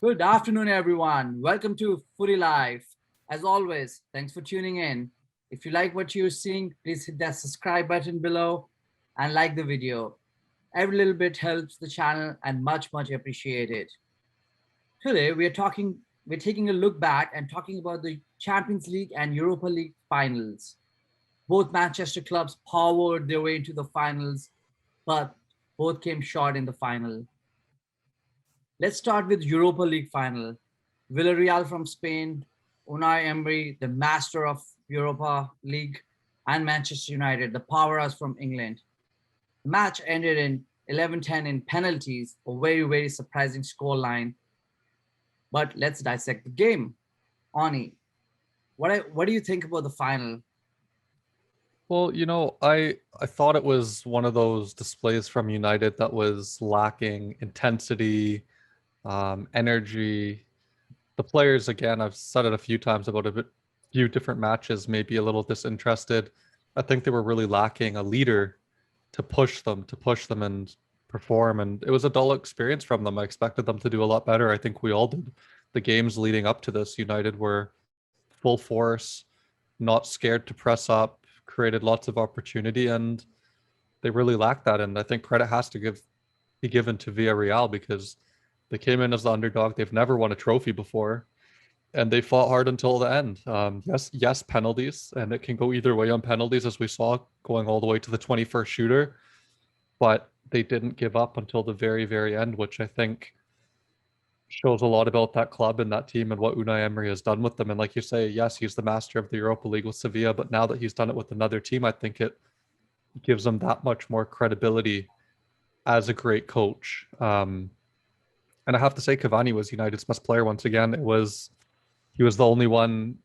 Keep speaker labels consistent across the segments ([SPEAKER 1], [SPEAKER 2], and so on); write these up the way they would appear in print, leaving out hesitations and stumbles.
[SPEAKER 1] Good afternoon, everyone. Welcome to Footylife. As always, thanks for tuning in. If you like what you're seeing, please hit that subscribe button below and like the video. Every little bit helps the channel and much appreciated. Today, we're taking a look back and talking about the Champions League and Europa League finals. Both Manchester clubs powered their way into the finals, but both came short in the final. Let's start with Europa League final. Villareal from Spain, Unai Emery, the master of Europa League, and Manchester United, the powerhouse from England. The match ended in 11-10 in penalties, a very surprising scoreline. But let's dissect the game. Ani, what do you think about the final?
[SPEAKER 2] Well, I thought it was one of those displays from United that was lacking intensity, energy. The players, again, I've said it a few times about few different matches, maybe a little disinterested. I think they were really lacking a leader to push them and perform. And it was a dull experience from them. I expected them to do a lot better. I think we all did. The games leading up to this, United were full force, not scared to press up, created lots of opportunity, and they really lacked that. And I think credit has to be given to Villareal because they came in as the underdog. They've never won a trophy before, and they fought hard until the end. Yes, penalties, and it can go either way on penalties, as we saw going all the way to the 21st shooter. But they didn't give up until the very end, which I think shows a lot about that club and that team and what Unai Emery has done with them. And like you say, yes, he's the master of the Europa League with Sevilla, but now that he's done it with another team, I think it gives him that much more credibility as a great coach. And I have to say, Cavani was United's best player once again. He was the only one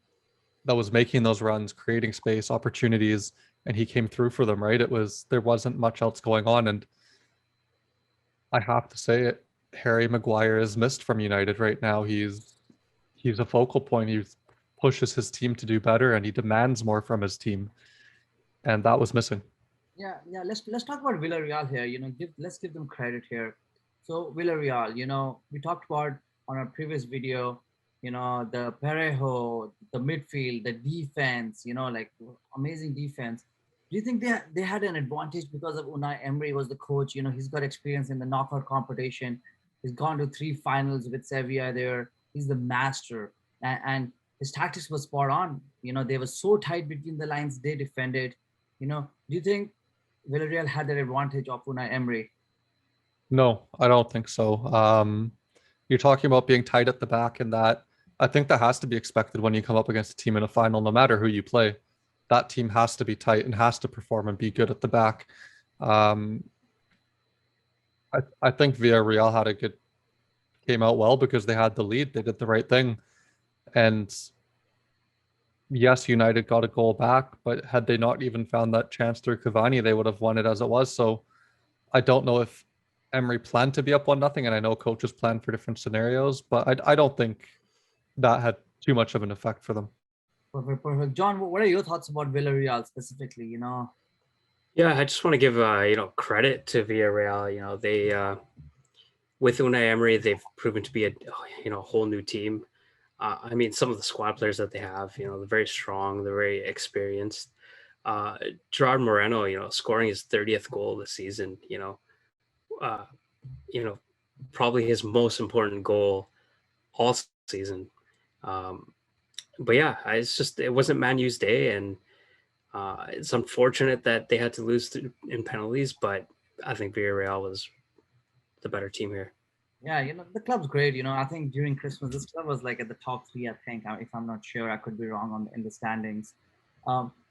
[SPEAKER 2] that was making those runs, creating space, opportunities, and he came through for them, right? There wasn't much else going on. And I have to say it, Harry Maguire is missed from United right now. He's a focal point. He pushes his team to do better and he demands more from his team. And that was missing.
[SPEAKER 1] Yeah. Let's talk about Villarreal here. Let's give them credit here. So Villarreal, we talked about on our previous video, the Parejo, the midfield, the defense, like amazing defense. Do you think they had an advantage because of Unai Emery was the coach? He's got experience in the knockout competition. He's gone to 3 finals with Sevilla there. He's the master. And his tactics was spot on. They were so tight between the lines, they defended. Do you think Villarreal had that advantage of Unai Emery?
[SPEAKER 2] No, I don't think so. You're talking about being tight at the back, and that I think that has to be expected when you come up against a team in a final, no matter who you play. That team has to be tight and has to perform and be good at the back. Um, I think Villarreal came out well because they had the lead. They did the right thing. And yes, United got a goal back, but had they not even found that chance through Cavani, they would have won it as it was. So I don't know if Emery planned to be up 1-0, and I know coaches plan for different scenarios, but I don't think that had too much of an effect for them.
[SPEAKER 1] Perfect. John, what are your thoughts about Villarreal specifically?
[SPEAKER 3] Yeah, I just want to give credit to Villarreal. They with Unai Emery, they've proven to be a whole new team. I mean, some of the squad players that they have, they're very strong, they're very experienced. Gerard Moreno, scoring his 30th goal this season, uh, you know, probably his most important goal all season. Um, but yeah, it wasn't Man U's day, and it's unfortunate that they had to lose in penalties. But I think Villarreal was the better team here.
[SPEAKER 1] Yeah, the club's great. I think during Christmas, this club was like at the top 3. I think, if I'm not sure, I could be wrong in the standings.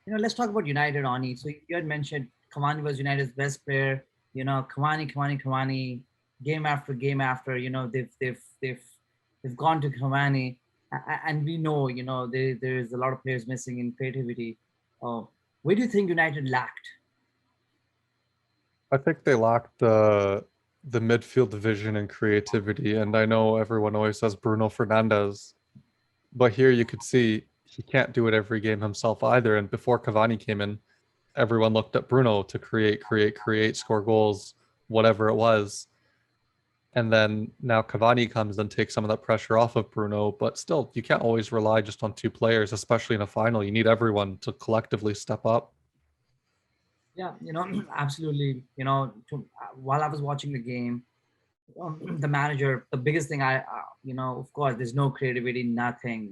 [SPEAKER 1] Let's talk about United, Ani. So you had mentioned Cavani was United's best player. Cavani, game after game after. They've gone to Cavani, and we know, there's a lot of players missing in creativity. Where do you think United lacked?
[SPEAKER 2] I think they lacked the midfield vision and creativity. And I know everyone always says Bruno Fernandes, but here you could see he can't do it every game himself either. And before Cavani came in, everyone looked at Bruno to create, score goals, whatever it was. And then now Cavani comes and takes some of that pressure off of Bruno. But still, you can't always rely just on two players, especially in a final. You need everyone to collectively step up.
[SPEAKER 1] Yeah, absolutely. While I was watching the game, the manager, the biggest thing of course, there's no creativity, nothing.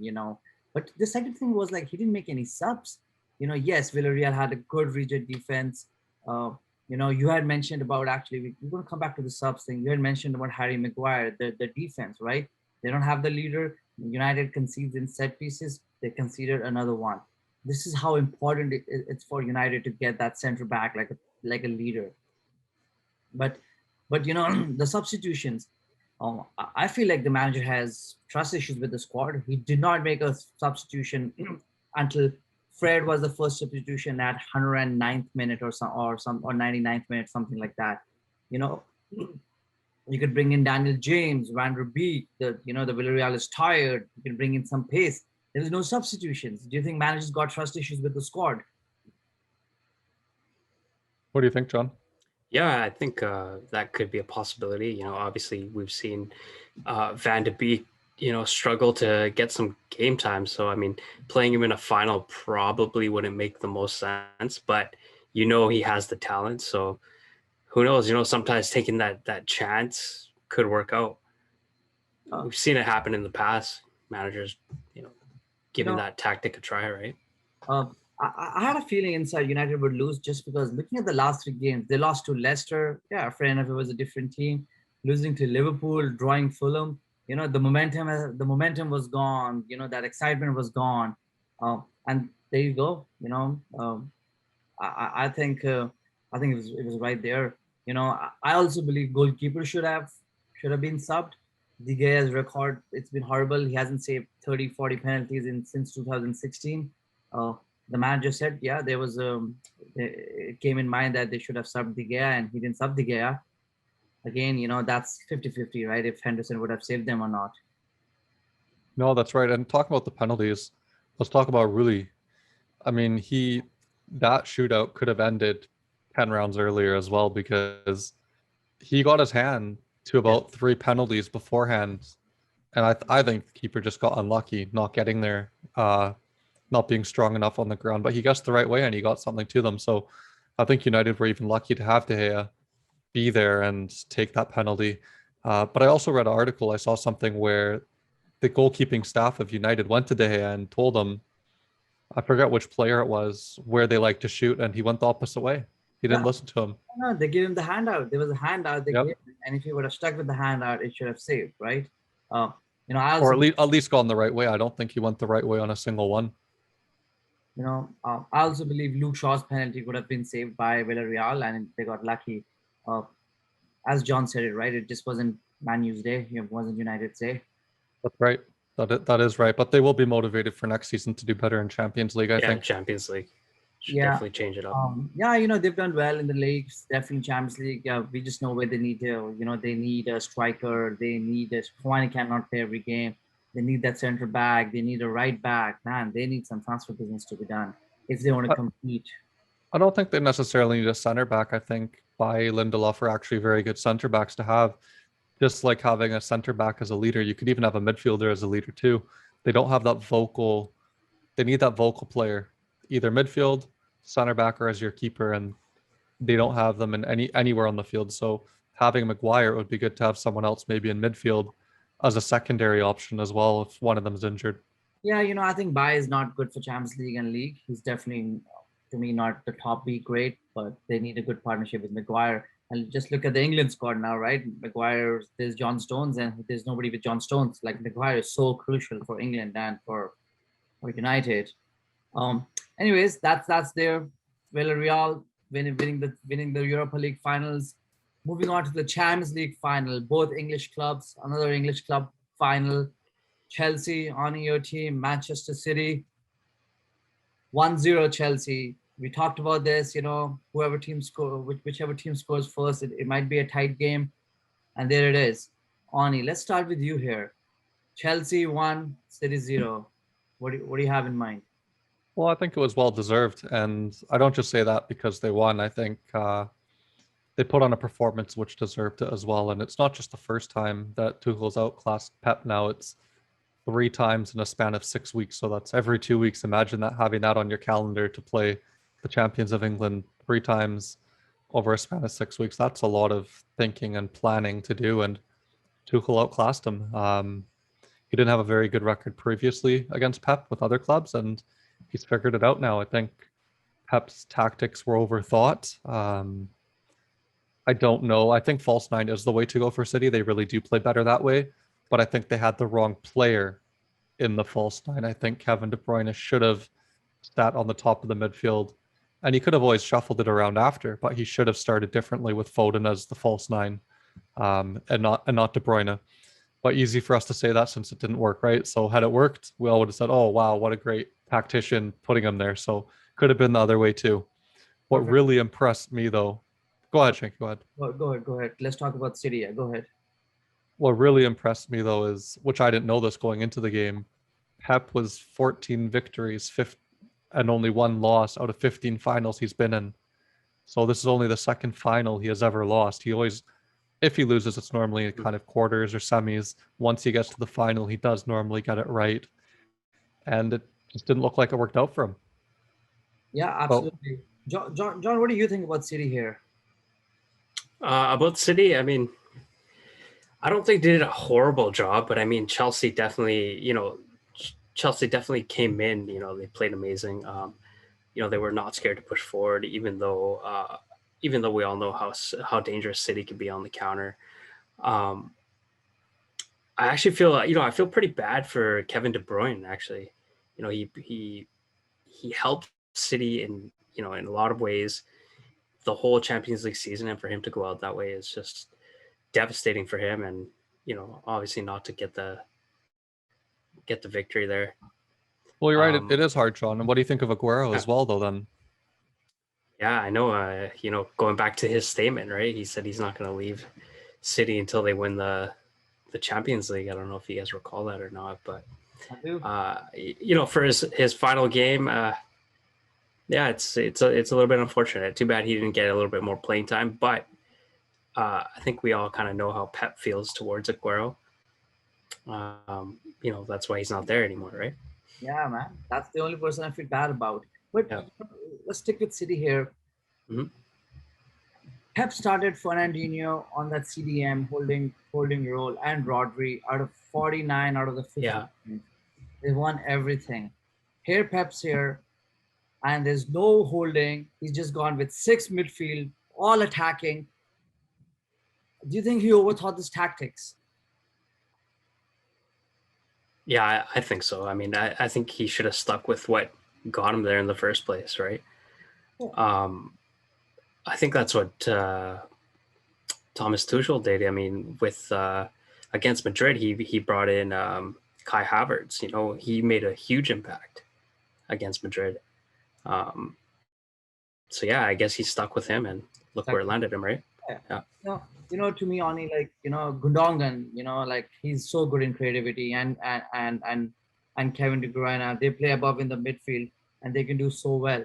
[SPEAKER 1] But the second thing was like he didn't make any subs. Yes, Villareal had a good rigid defense. Uh, you had mentioned about actually, we're going to come back to the subs thing. You had mentioned about Harry Maguire, the defense, right? They don't have the leader. United concedes in set pieces. They conceded another one. This is how important it's for United to get that center back like a leader. But the substitutions. I feel like the manager has trust issues with the squad. He did not make a substitution until Fred was the first substitution at 109th minute or 99th minute, something like that. You know, you could bring in Daniel James, Van der Beek. The Villarreal is tired. You can bring in some pace. There is no substitutions. Do you think managers got trust issues with the squad?
[SPEAKER 2] What do you think, John?
[SPEAKER 3] Yeah, I think that could be a possibility. Obviously we've seen Van de Beek, struggle to get some game time. So, I mean, playing him in a final probably wouldn't make the most sense, but he has the talent. So who knows, sometimes taking that chance could work out. We've seen it happen in the past, managers, giving that tactic a try, right?
[SPEAKER 1] I had a feeling inside United would lose just because looking at the last three games, they lost to Leicester. Yeah, fair enough, it was a different team. Losing to Liverpool, drawing Fulham. The momentum was gone. That excitement was gone. And there you go. I think it was right there. I also believe goalkeeper should have been subbed. De Gea's record, it's been horrible. He hasn't saved 30, 40 penalties since 2016. The manager said, yeah, it came in mind that they should have subbed De Gea, and he didn't sub De Gea. Again, that's 50-50, right? If Henderson would have saved them or not.
[SPEAKER 2] No, that's right. And talking about the penalties, let's talk about Rulli. I mean, that shootout could have ended 10 rounds earlier as well, because he got his hand to about 3 penalties beforehand. And I think the keeper just got unlucky not getting there, not being strong enough on the ground. But he guessed the right way and he got something to them. So I think United were even lucky to have De Gea be there and take that penalty. But I also read an article, I saw something where the goalkeeping staff of United went to De Gea and told him, I forget which player it was, where they like to shoot, and he went the opposite way. He didn't listen to him.
[SPEAKER 1] No, they gave him the handout. There was a handout they
[SPEAKER 2] Yep.
[SPEAKER 1] gave him, and if he would have stuck with the handout, it should have saved, right? I
[SPEAKER 2] Or
[SPEAKER 1] also,
[SPEAKER 2] at least gone the right way. I don't think he went the right way on a single one.
[SPEAKER 1] I also believe Luke Shaw's penalty would have been saved by Villareal, and they got lucky. As John said it, right? It just wasn't Man U's day. It wasn't United's day.
[SPEAKER 2] That's right. That is right. But they will be motivated for next season to do better in Champions League, I think.
[SPEAKER 3] Champions League should
[SPEAKER 1] Yeah.
[SPEAKER 3] definitely change it up.
[SPEAKER 1] They've done well in the leagues, definitely Champions League. We just know where they need to, they need a striker. They need Cavani cannot play every game. They need that center back. They need a right back. Man, they need some transfer business to be done if they want to compete.
[SPEAKER 2] I don't think they necessarily need a center back. I think Bailly, Lindelof are actually very good center backs to have. Just like having a center back as a leader, you could even have a midfielder as a leader too. They don't have that vocal. They need that vocal player, either midfield, center back, or as your keeper, and they don't have them in anywhere on the field. So having Maguire, it would be good to have someone else maybe in midfield as a secondary option as well if one of them is injured.
[SPEAKER 1] Yeah, I think Bailly is not good for Champions League and League. He's definitely, to me, not the top B grade, but they need a good partnership with Maguire. And just look at the England squad now, right? Maguire, there's John Stones, and there's nobody with John Stones. Like Maguire is so crucial for England and for United. Anyways, that's their Villarreal winning the Europa League finals. Moving on to the Champions League final, both English clubs, another English club final. Chelsea on your team, Manchester City. 1-0 Chelsea. We talked about this, whichever team scores first, it might be a tight game. And there it is. Ani, let's start with you here. Chelsea 1, City 0. What do you have in mind?
[SPEAKER 2] Well, I think it was well deserved, and I don't just say that because they won. I think they put on a performance which deserved it as well. And it's not just the first time that Tuchel's outclassed Pep now. It's 3 times in a span of 6 weeks. So that's every 2 weeks. Imagine that, having that on your calendar to play the champions of England 3 times over a span of 6 weeks. That's a lot of thinking and planning to do. And Tuchel outclassed him. He didn't have a very good record previously against Pep with other clubs, and he's figured it out now. I think Pep's tactics were overthought. I don't know. I think false nine is the way to go for City. They really do play better that way, but I think they had the wrong player in the false nine. I think Kevin De Bruyne should have sat on the top of the midfield, and he could have always shuffled it around after, but he should have started differently with Foden as the false nine, and not De Bruyne. But easy for us to say that since it didn't work, right? So had it worked, we all would have said, "Oh wow, what a great tactician putting him there." So could have been the other way too. What
[SPEAKER 1] Perfect.
[SPEAKER 2] really impressed me though, go ahead, Shank, go ahead.
[SPEAKER 1] Go ahead. Let's talk about City. Yeah, go ahead.
[SPEAKER 2] What really impressed me though is, which I didn't know this going into the game, Pep was 14 victories, and only 1 loss out of 15 finals he's been in. So this is only the second final he has ever lost. He always, if he loses, it's normally kind of quarters or semis. Once he gets to the final, he does normally get it right. And it just didn't look like it worked out for him.
[SPEAKER 1] Yeah, absolutely. John, what do you think about City here?
[SPEAKER 3] About City, I mean, I don't think they did a horrible job, but I mean, Chelsea definitely came in. They played amazing. They were not scared to push forward, even though we all know how dangerous City can be on the counter. I actually feel, I feel pretty bad for Kevin De Bruyne. Actually, he helped City in a lot of ways the whole Champions League season, and for him to go out that way is just devastating for him. And obviously not to get the victory there.
[SPEAKER 2] Well, you're right. It is hard, Sean. And what do you think of Aguero as well, though? Then,
[SPEAKER 3] yeah, I know. Going back to his statement, right? He said he's not going to leave City until they win the Champions League. I don't know if you guys recall that or not, but
[SPEAKER 1] I do.
[SPEAKER 3] For his final game, yeah, it's a little bit unfortunate. Too bad he didn't get a little bit more playing time, but I think we all kind of know how Pep feels towards Aguero. That's why he's not there anymore, right?
[SPEAKER 1] Yeah, man. That's the only person I feel bad about. But
[SPEAKER 3] Yeah.
[SPEAKER 1] let's stick with City here.
[SPEAKER 3] Mhm.
[SPEAKER 1] Pep started Fernandinho on that CDM holding role, and Rodri out of 49 out of the 50.
[SPEAKER 3] Yeah.
[SPEAKER 1] They won everything. Here Pep's here, and there's no holding. He's just gone with 6 midfield, all attacking. Do you think he overthought his tactics?
[SPEAKER 3] Yeah, I think so. I mean, I think he should have stuck with what got him there in the first place, right?
[SPEAKER 1] Yeah.
[SPEAKER 3] I think that's what Thomas Tuchel did. I mean, with against Madrid, he brought in Kai Havertz. He made a huge impact against Madrid. So yeah, I guess he stuck with him, and look where it landed him, right?
[SPEAKER 1] Yeah. To me, Oni, Gundogan, like he's so good in creativity, and Kevin De Bruyne, they play above in the midfield, and they can do so well.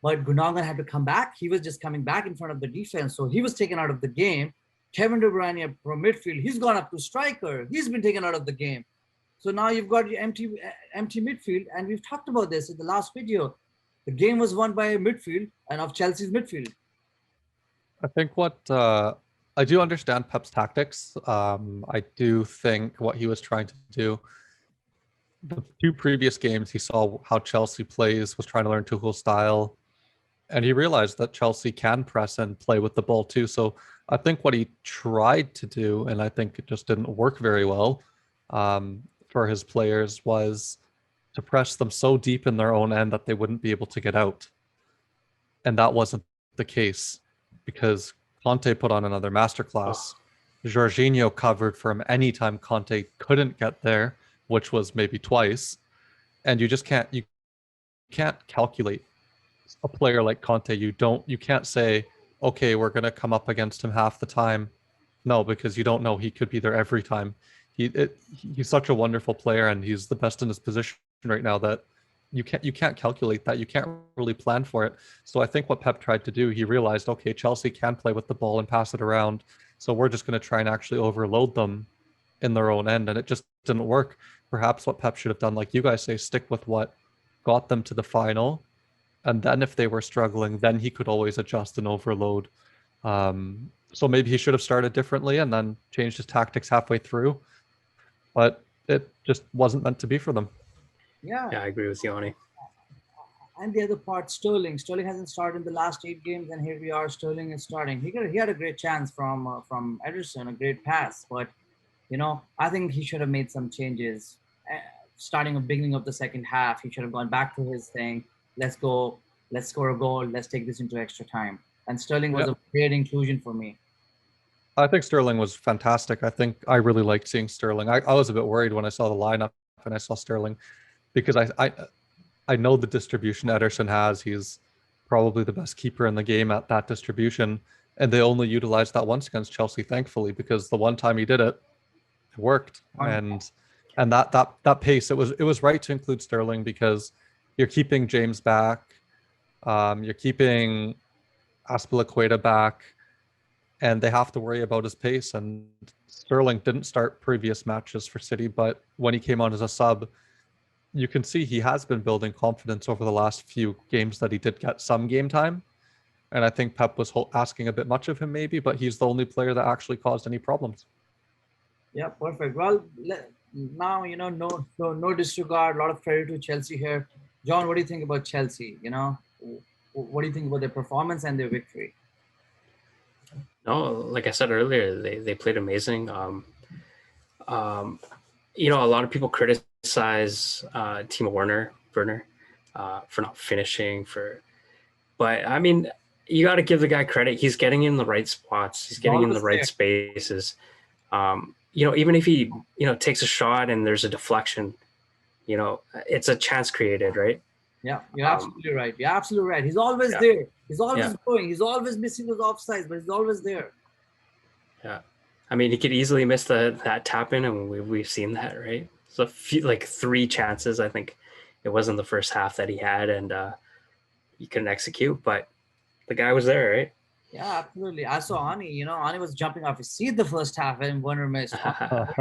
[SPEAKER 1] But Gundogan had to come back. He was just coming back in front of the defense, so he was taken out of the game. Kevin De Bruyne from midfield, he's gone up to striker. He's been taken out of the game. So now you've got your empty midfield, and we've talked about this in the last video. The game was won by midfield and of Chelsea's midfield.
[SPEAKER 2] I think what I do understand Pep's tactics. I do think what he was trying to do. The 2 previous games, he saw how Chelsea plays, was trying to learn Tuchel's style, and he realized that Chelsea can press and play with the ball too. So I think what he tried to do, and I think it just didn't work very well for his players, was to press them so deep in their own end that they wouldn't be able to get out. And that wasn't the case, because Conte put on another masterclass. Jorginho covered for him anytime Conte couldn't get there, which was maybe twice. And you just can't calculate a player like Conte. You can't say, okay, we're going to come up against him half the time. No, because you don't know. He could be there every time. He's such a wonderful player, and he's the best in his position right now, that you can't calculate that. You can't really plan for it. So I think what Pep tried to do, he realized, okay, Chelsea can play with the ball and pass it around. So we're just going to try and actually overload them in their own end. And it just didn't work. Perhaps what Pep should have done, like you guys say, stick with what got them to the final. And then if they were struggling, then he could always adjust and overload. So maybe he should have started differently and then changed his tactics halfway through. But it just wasn't meant to be for them.
[SPEAKER 1] Yeah.
[SPEAKER 3] Yeah, I agree with you, Ani.
[SPEAKER 1] And the other part, Sterling. Sterling hasn't started in the last 8 games, and here we are. Sterling is starting. He had a great chance from Ederson, a great pass, but I think he should have made some changes. Starting at the beginning of the second half, he should have gone back to his thing. Let's go. Let's score a goal. Let's take this into extra time. And Sterling was a great inclusion for me.
[SPEAKER 2] I think Sterling was fantastic. I think I really liked seeing Sterling. I was a bit worried when I saw the lineup and I saw Sterling because I know the distribution Ederson has. He's probably the best keeper in the game at that distribution. And they only utilized that once against Chelsea, thankfully, because the one time he did it, it worked. And that pace, it was right to include Sterling because you're keeping James back. You're keeping Aspilicueta back. And they have to worry about his pace. And Sterling didn't start previous matches for City, but when he came on as a sub, you can see he has been building confidence over the last few games that he did get some game time. And I think Pep was asking a bit much of him maybe, but he's the only player that actually caused any problems.
[SPEAKER 1] Yeah, perfect. Well, now, no disregard, a lot of credit to Chelsea here. John, what do you think about Chelsea? What do you think about their performance and their victory?
[SPEAKER 3] No, like I said earlier, they played amazing. A lot of people criticize Timo Werner for not finishing. But I mean, you got to give the guy credit. He's getting in the right spots. He's getting in the right spaces. Even if he takes a shot and there's a deflection, it's a chance created, right?
[SPEAKER 1] Yeah, you're absolutely right. You're absolutely right. He's always there. He's always going. He's always missing those offsides, but he's always there.
[SPEAKER 3] Yeah. I mean, he could easily miss that tap in, and we've seen that, right? So like 3 chances, I think it was in the first half that he had, and he couldn't execute, but the guy was there, right?
[SPEAKER 1] Yeah, absolutely. I saw Ani. Ani was jumping off his seat the first half and Werner missed. About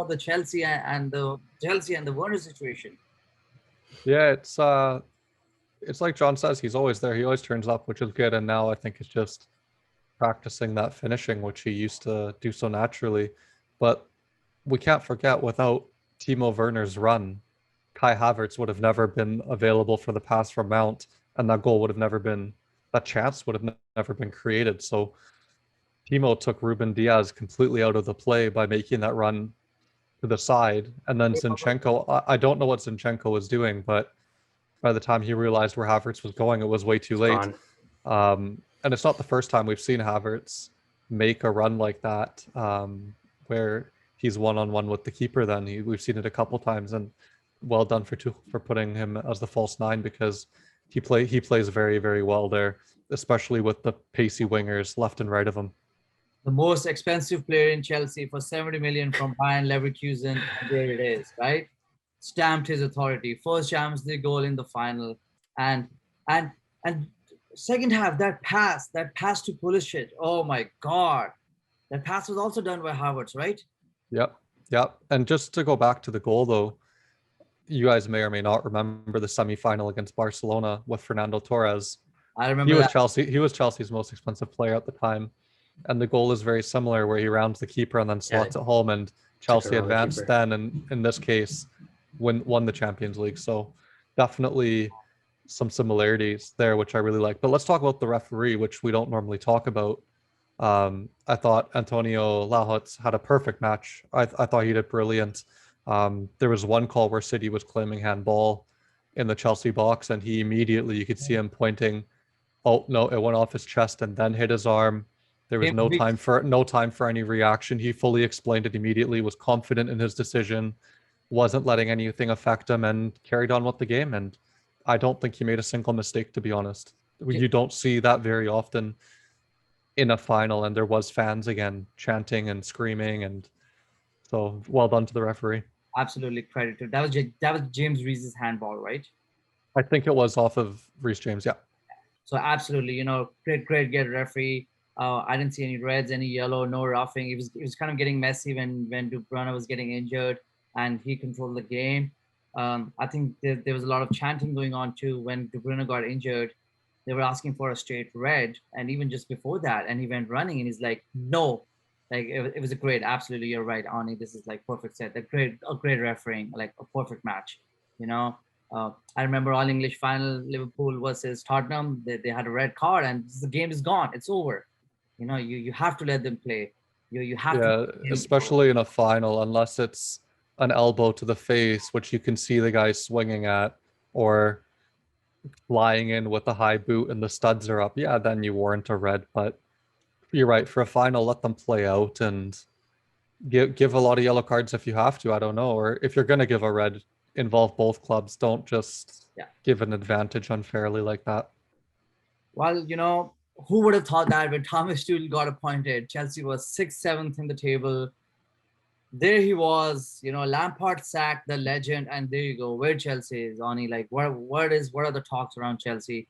[SPEAKER 1] the Chelsea and the Werner situation.
[SPEAKER 2] Yeah, it's like John says, he's always there. He always turns up, which is good. And now I think it's just practicing that finishing, which he used to do so naturally. But we can't forget, without Timo Werner's run, Kai Havertz would have never been available for the pass from Mount, and that chance would have never been created. So Timo took Ruben Diaz completely out of the play by making that run to the side. And then Zinchenko, I don't know what Zinchenko was doing, but by the time he realized where Havertz was going, it was way too late. And it's not the first time we've seen Havertz make a run like that, where he's one-on-one with the keeper. We've seen it a couple times, and well done for putting him as the false 9, because he plays very, very well there, especially with the pacey wingers left and right of him.
[SPEAKER 1] The most expensive player in Chelsea for 70 million from Bayern Leverkusen. There it is, right? Stamped his authority. First Champions League goal in the final, and second half, that pass to Pulisic. Oh my God, that pass was also done by Havertz, right?
[SPEAKER 2] Yep. And just to go back to the goal, though, you guys may or may not remember the semi-final against Barcelona with Fernando Torres.
[SPEAKER 1] I remember
[SPEAKER 2] He was Chelsea's most expensive player at the time. And the goal is very similar, where he rounds the keeper and then slots it home, and Chelsea advanced then, and in this case, won the Champions League. So definitely some similarities there, which I really like. But let's talk about the referee, which we don't normally talk about. I thought Antonio Lahoz had a perfect match. I thought he did brilliant. There was one call where City was claiming handball in the Chelsea box, and he immediately, you could see him pointing. Oh no, it went off his chest and then hit his arm. There was no time for any reaction. He fully explained it immediately, was confident in his decision, wasn't letting anything affect him, and carried on with the game. And I don't think he made a single mistake, to be honest. You don't see that very often in a final, and there was fans again chanting and screaming, and so well done to the referee.
[SPEAKER 1] absolutely credit to. That was James Reese's handball, right?
[SPEAKER 2] I think it was off of Reece James. Yeah.
[SPEAKER 1] So absolutely, great referee. I didn't see any reds, any yellow, no roughing. It was kind of getting messy when De Bruyne was getting injured, and he controlled the game. I think there was a lot of chanting going on too when De Bruyne got injured. They were asking for a straight red, and even just before that, and he went running, and he's like, no, like it was a great. Absolutely, you're right, Ani. This is like perfect set. A great refereeing, like a perfect match. You know, I remember All English final Liverpool versus Tottenham. They had a red card and the game is gone. It's over. You have to let them play. You have to.
[SPEAKER 2] Yeah, especially in a final, unless it's an elbow to the face, which you can see the guy swinging at, or flying in with a high boot and the studs are up. Yeah, then you warrant a red. But you're right, for a final, let them play out and give a lot of yellow cards if you have to. I don't know, or if you're gonna give a red, involve both clubs. Don't just
[SPEAKER 1] Yeah.
[SPEAKER 2] give an advantage unfairly like that.
[SPEAKER 1] Well, who would have thought that when Thomas Tuchel got appointed, Chelsea was 6th, 7th in the table. There he was, Lampard sacked the legend, and there you go. Where Chelsea is, Oni, like what are the talks around Chelsea?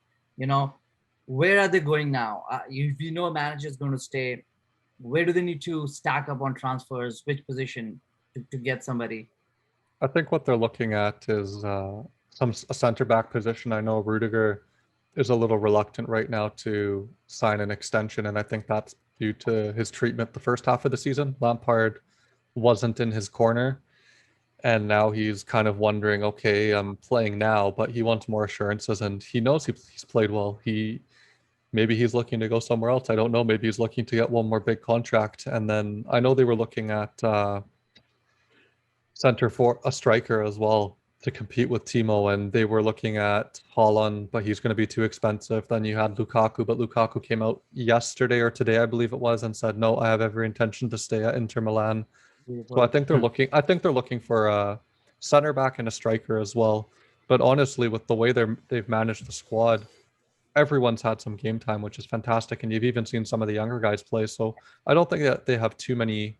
[SPEAKER 1] Where are they going now? You know a manager is going to stay. Where do they need to stack up on transfers? Which position to get somebody?
[SPEAKER 2] I think what they're looking at is a center back position. I know Rudiger is a little reluctant right now to sign an extension, and I think that's due to his treatment the first half of the season. Lampard wasn't in his corner, and now he's kind of wondering, okay, I'm playing now, but he wants more assurances, and he knows he's played well. Maybe he's looking to go somewhere else. I don't know. Maybe he's looking to get one more big contract, and then I know they were looking at center for a striker as well to compete with Timo, and they were looking at Haaland, but he's going to be too expensive. Then you had Lukaku, but Lukaku came out yesterday or today, I believe it was, and said, no, I have every intention to stay at Inter Milan. So I think they're looking for a center back and a striker as well. But honestly, with the way they've managed the squad, everyone's had some game time, which is fantastic, and you've even seen some of the younger guys play. So I don't think that they have too many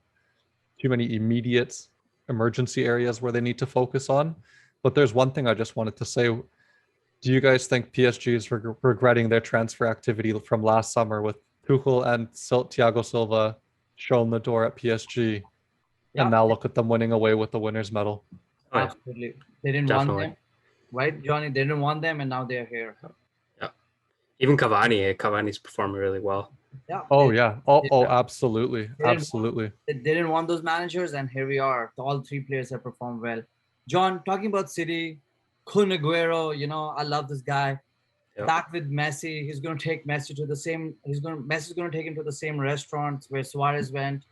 [SPEAKER 2] immediate emergency areas where they need to focus on. But there's one thing I just wanted to say. Do you guys think PSG is regretting their transfer activity from last summer with Tuchel and Thiago Silva showing the door at PSG?
[SPEAKER 1] Yeah.
[SPEAKER 2] And now look at them winning away with the winner's medal.
[SPEAKER 3] Oh, yeah.
[SPEAKER 1] Absolutely. They didn't want
[SPEAKER 3] Definitely.
[SPEAKER 1] them, right, Johnny? They didn't want them, and now they're here.
[SPEAKER 3] Yeah. Even Cavani's performing really well.
[SPEAKER 1] Yeah.
[SPEAKER 2] Oh
[SPEAKER 1] They-
[SPEAKER 2] yeah. Oh, absolutely. Absolutely.
[SPEAKER 1] They didn't want those managers, and here we are. All three players have performed well. John, talking about City, Kun Aguero, I love this guy.
[SPEAKER 3] Yep.
[SPEAKER 1] Back with Messi, he's going to take Messi to the same. Messi's going to take him to the same restaurants where Suarez went.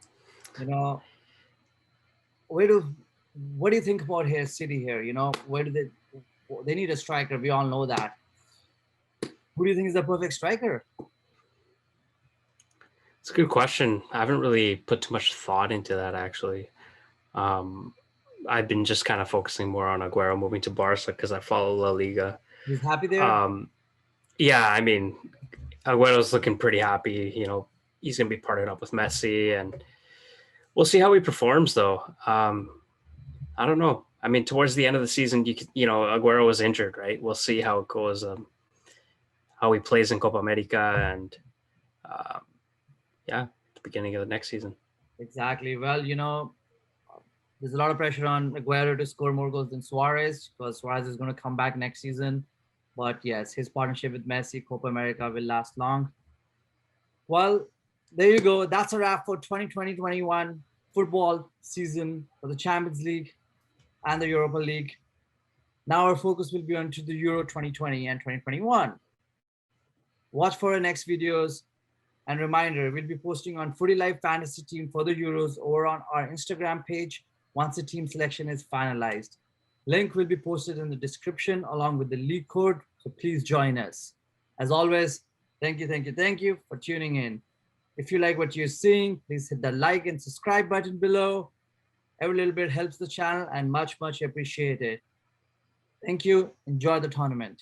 [SPEAKER 1] What do you think about here, City here? Where do they need a striker? We all know that. Who do you think is the perfect striker?
[SPEAKER 3] It's a good question. I haven't really put too much thought into that, actually. I've been just kind of focusing more on Aguero moving to Barca because I follow La Liga.
[SPEAKER 1] He's happy there.
[SPEAKER 3] Yeah, I mean, Aguero's looking pretty happy. He's going to be partnered up with Messi, and we'll see how he performs, though. I don't know. I mean, towards the end of the season, Aguero was injured, right? We'll see how it goes, how he plays in Copa America, and the beginning of the next season.
[SPEAKER 1] Exactly. Well, there's a lot of pressure on Aguero to score more goals than Suarez because Suarez is going to come back next season. But yes, his partnership with Messi, Copa America will last long. Well, there you go. That's a wrap for 2020-21 football season for the Champions League and the Europa League. Now our focus will be on to the Euro 2020 and 2021. Watch for our next videos. And reminder, we'll be posting on Footylife Fantasy Team for the Euros or on our Instagram page once the team selection is finalized. Link will be posted in the description along with the league code, so please join us. As always, thank you for tuning in. If you like what you're seeing, please hit the like and subscribe button below. Every little bit helps the channel and much appreciated. Thank you. Enjoy the tournament.